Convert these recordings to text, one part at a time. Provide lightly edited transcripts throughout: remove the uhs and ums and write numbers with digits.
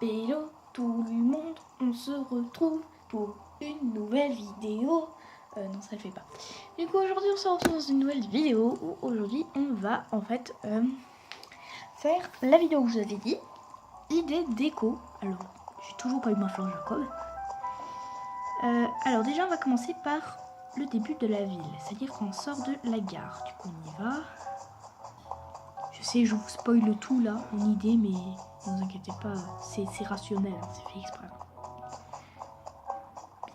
Hello tout le monde, on se retrouve pour une nouvelle vidéo. Non, ça le fait pas. Du coup, aujourd'hui, on se retrouve dans une nouvelle vidéo où aujourd'hui, on va en fait faire la vidéo que je vous avais dit, idée déco. Alors, j'ai toujours pas eu ma fleur Jacob. Alors déjà, on va commencer par le début de la ville, c'est-à-dire qu'on sort de la gare. Du coup, on y va. Je sais, je vous spoil tout là, une idée, mais ne vous inquiétez pas, c'est rationnel, c'est fait exprès.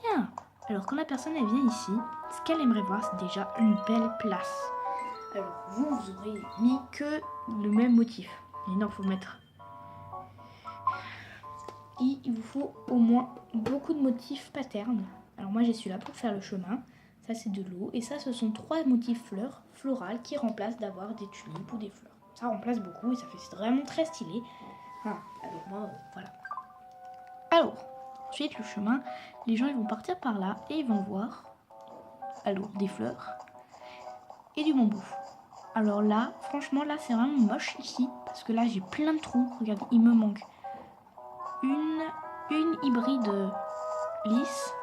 Bien. Alors quand la personne elle vient ici, ce qu'elle aimerait voir, c'est déjà une belle place. Alors vous aurez mis que le même motif. Mais non, faut mettre. Il vous faut au moins beaucoup de motifs patterns. Alors moi j'ai celui-là pour faire le chemin. Ça c'est de l'eau. Et ça ce sont 3 motifs fleurs florales qui remplacent d'avoir des tulipes ou des fleurs. Ça remplace beaucoup et ça fait vraiment très stylé. Ah, alors moi, voilà. Alors, ensuite le chemin, les gens ils vont partir par là et ils vont voir alors des fleurs et du bambou. Alors là, franchement là c'est vraiment moche ici parce que là j'ai plein de trous. Regardez, il me manque une hybride lisse.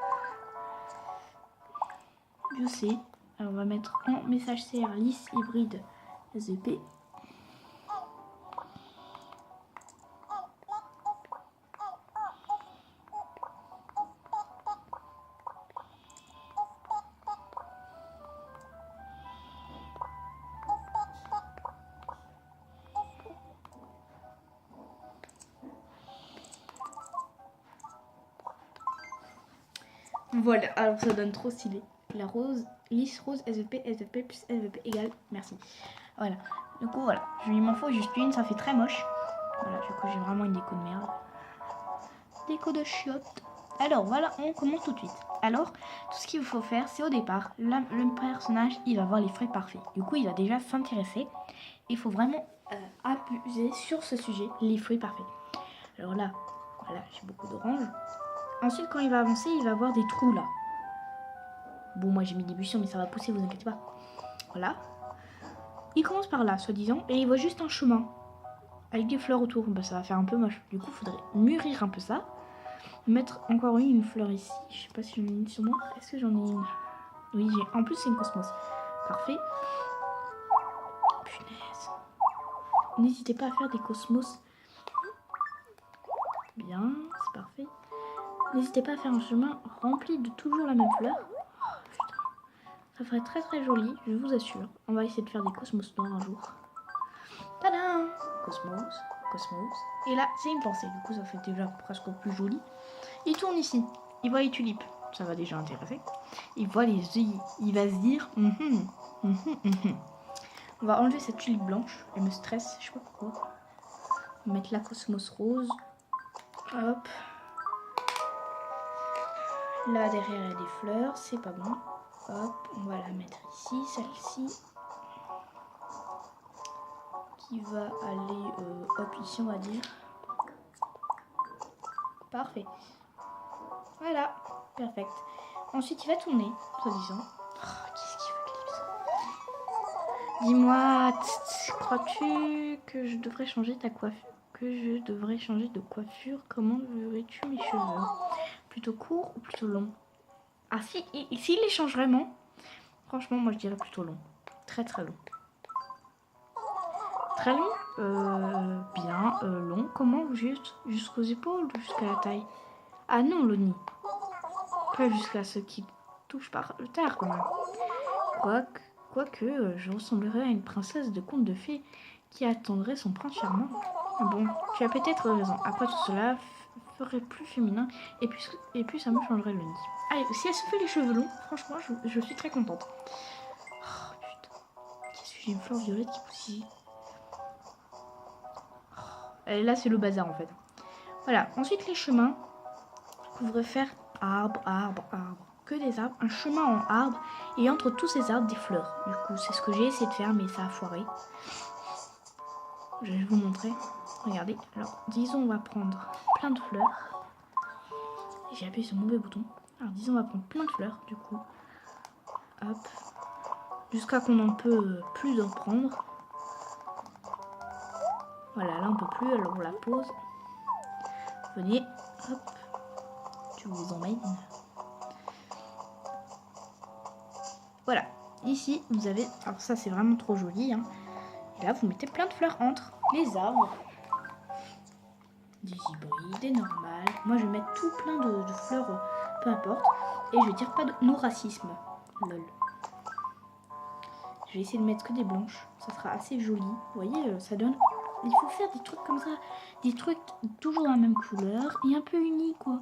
Je sais. Alors on va mettre en message CR lisse hybride SVP. Voilà, alors ça donne trop stylé. La rose, lisse rose, SVP plus SVP égale, merci. Voilà, du coup voilà, il m'en faut juste une, ça fait très moche. Voilà, du coup j'ai vraiment une déco de merde. Déco de chiottes. Alors voilà, on commence tout de suite. Alors, tout ce qu'il faut faire, c'est au départ, le personnage, il va voir les fruits parfaits. Du coup, il va déjà s'intéresser. Il faut vraiment abuser sur ce sujet, les fruits parfaits. Alors là, voilà, j'ai beaucoup d'orange. Ensuite, quand il va avancer, il va voir des trous là. Bon, moi j'ai mis des buissons, mais ça va pousser, vous inquiétez pas. Voilà. Il commence par là, soi-disant, et il voit juste un chemin avec des fleurs autour. Bah, ça va faire un peu moche. Du coup, il faudrait mûrir un peu ça. Mettre encore une fleur ici. Je sais pas si j'en ai une sur moi. Est-ce que j'en ai une? Oui, j'ai. En plus, c'est une cosmos. Parfait. Punaise. N'hésitez pas à faire des cosmos. Bien, c'est parfait. N'hésitez pas à faire un chemin rempli de toujours la même fleur. Oh, putain. Ça ferait très très joli, je vous assure. On va essayer de faire des cosmos noirs un jour. Tadam! Cosmos, cosmos. Et là, c'est une pensée. Du coup, ça fait déjà presque plus joli. Il tourne ici. Il voit les tulipes. Ça va déjà intéresser. Il voit les œillets. Il va se dire On va enlever cette tulipe blanche. Elle me stresse, je sais pas pourquoi. On va mettre la cosmos rose. Hop. Là, derrière, il y a des fleurs. C'est pas bon. Hop. On va la mettre ici. Celle-ci. Qui va aller hop ici, on va dire. Parfait. Voilà. Perfect. Ensuite, il va tourner, soi-disant. Oh, qu'est-ce qu'il veut, Clips? Dis-moi, crois-tu que je devrais changer ta coiffure? Que je devrais changer de coiffure? Comment verrais-tu mes cheveux? Plutôt court ou plutôt long? Ah si, s'il les change vraiment, franchement, moi je dirais plutôt long. Très très long. Très long? Bien, long. Comment? Juste jusqu'aux épaules ou jusqu'à la taille? Ah non, Loni. Pas jusqu'à ce qui touche par le terre quand même. Quoique, je ressemblerais à une princesse de conte de fées qui attendrait son prince charmant. Bon, tu as peut-être raison. Après tout cela ferait plus féminin et puis ça me changerait le nid. Allez, si elle se fait les cheveux longs, franchement, je suis très contente. Oh putain, qu'est-ce que j'ai une fleur violette qui pousse ici? Oh, là, c'est le bazar en fait. Voilà, ensuite les chemins. Vous devrez faire arbre, arbre, arbre. Que des arbres, un chemin en arbre et entre tous ces arbres des fleurs. Du coup, c'est ce que j'ai essayé de faire, mais ça a foiré. Je vais vous montrer. Regardez. Alors, disons, on va prendre plein de fleurs. J'ai appuyé sur le mauvais bouton. Alors, disons, on va prendre plein de fleurs, du coup. Hop. Jusqu'à qu'on n'en peut plus en prendre. Voilà, là, on peut plus, alors on la pose. Venez, hop, je vous emmène. Voilà, ici vous avez, alors ça c'est vraiment trop joli, hein. Et là vous mettez plein de fleurs entre les arbres, des hybrides, des normales. Moi je vais mettre tout plein de fleurs, peu importe, et je vais dire pas de no racisme, lol. Je vais essayer de mettre que des blanches, ça sera assez joli. Vous voyez, ça donne, il faut faire des trucs comme ça, des trucs toujours la même couleur et un peu unis quoi.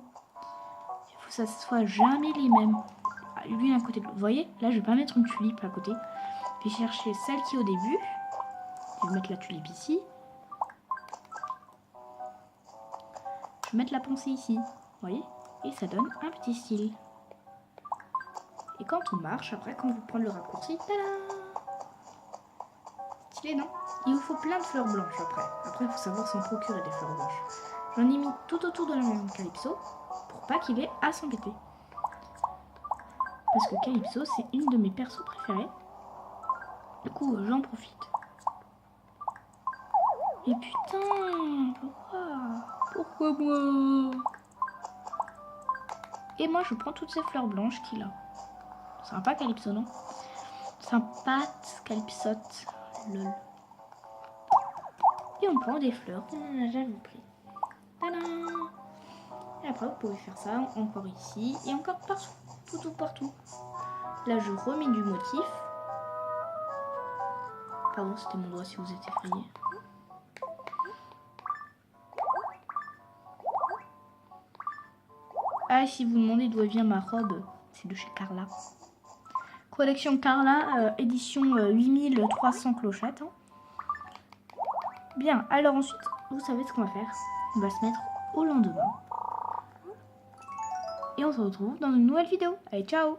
Il faut que ça soit jamais les mêmes. Lui à côté de l'autre. Vous voyez, là je vais pas mettre une tulipe à côté. Je vais chercher celle qui est au début. Je vais mettre la tulipe ici. Je vais mettre la pensée ici. Vous voyez, et ça donne un petit style. Et quand on marche, après, quand vous prenez le raccourci, tada! Stylé, non? Il vous faut plein de fleurs blanches après. Après, il faut savoir s'en procurer des fleurs blanches. J'en ai mis tout autour de la maison de Calypso pour pas qu'il ait à s'embêter. Parce que Calypso, c'est une de mes persos préférés. Du coup, j'en profite. Et putain, pourquoi moi? Et moi, je prends toutes ces fleurs blanches qu'il a. Sympa, Calypso, non? Sympa, Calypsote. Lol. Et on prend des fleurs qu'on en a jamais pris. Tadam! Et après, vous pouvez faire ça encore ici et encore partout. Partout. Là, je remets du motif. Pardon, c'était mon doigt si vous êtes effrayé. Ah, si vous demandez d'où vient ma robe, c'est de chez Carla. Collection Carla, édition 8300 clochettes. Hein. Bien, alors ensuite, vous savez ce qu'on va faire. On va se mettre au lendemain. Et on se retrouve dans une nouvelle vidéo. Allez, ciao!